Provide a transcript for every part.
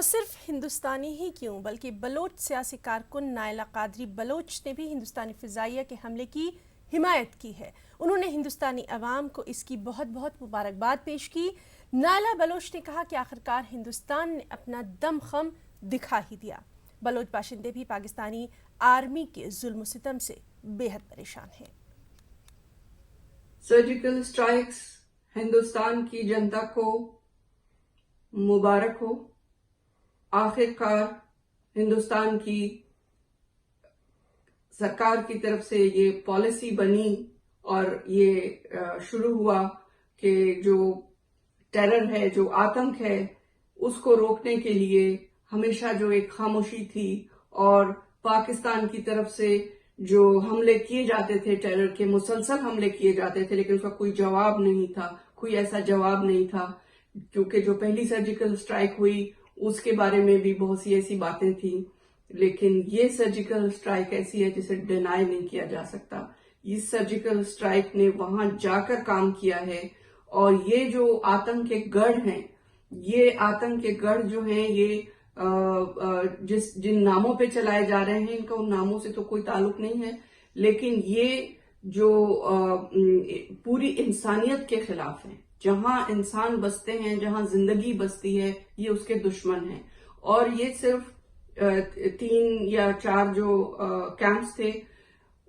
صرف ہندوستانی ہی کیوں بلکہ بلوچ سیاسی کارکن نائلہ قادری بلوچ نے بھی ہندوستانی فضائیہ کے حملے کی حمایت کی ہے۔ انہوں نے ہندوستانی عوام کو اس کی بہت بہت مبارکباد پیش کی۔ نائلہ بلوچ نے کہا کہ آخرکار ہندوستان نے اپنا دم خم دکھا ہی دیا۔ بلوچ باشندے بھی پاکستانی آرمی کے ظلم و ستم سے بے حد پریشان ہیں۔ سرجیکل اسٹرائکس ہندوستان کی جنتا کو مبارک ہو۔ آخرکار ہندوستان کی سرکار کی طرف سے یہ پالیسی بنی اور یہ شروع ہوا کہ جو ٹیرر ہے، جو آتنک ہے، اس کو روکنے کے لیے ہمیشہ جو ایک خاموشی تھی اور پاکستان کی طرف سے جو حملے کیے جاتے تھے، ٹیرر کے مسلسل حملے کیے جاتے تھے، لیکن اس کا کوئی جواب نہیں تھا، کوئی ایسا جواب نہیں تھا، کیونکہ جو پہلی سرجیکل اسٹرائک ہوئی اس کے بارے میں بھی بہت سی ایسی باتیں تھیں، لیکن یہ سرجیکل اسٹرائک ایسی ہے جسے ڈینائی نہیں کیا جا سکتا۔ اس سرجیکل اسٹرائک نے وہاں جا کر کام کیا ہے، اور یہ جو آتنک کے گڑھ ہیں، یہ آتنک کے گڑھ جو ہیں، یہ جن ناموں پہ چلائے جا رہے ہیں، ان کا ان ناموں سے تو کوئی تعلق نہیں ہے، لیکن یہ جو پوری انسانیت کے خلاف ہیں، جہاں انسان بستے ہیں، جہاں زندگی بستی ہے، یہ اس کے دشمن ہیں۔ اور یہ صرف 3 یا 4 جو کیمپس تھے،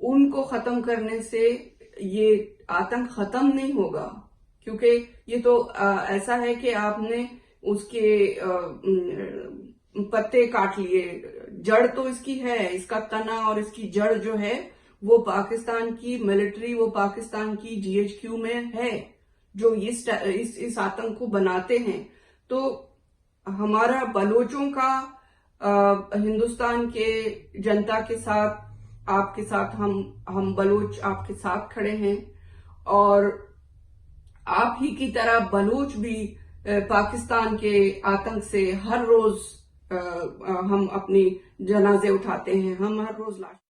ان کو ختم کرنے سے یہ آتنک ختم نہیں ہوگا، کیونکہ یہ تو ایسا ہے کہ آپ نے اس کے پتے کاٹ لیے، جڑ تو اس کی ہے، اس کا تنا اور اس کی جڑ جو ہے وہ پاکستان کی ملٹری، وہ پاکستان کی GHQ میں ہے، جو اس آتنک کو بناتے ہیں۔ تو ہمارا بلوچوں کا ہندوستان کے جنتا کے ساتھ، آپ کے ساتھ، ہم بلوچ آپ کے ساتھ کھڑے ہیں، اور آپ ہی کی طرح بلوچ بھی پاکستان کے آتنک سے ہر روز ہم اپنی جنازے اٹھاتے ہیں، ہم ہر روز لاش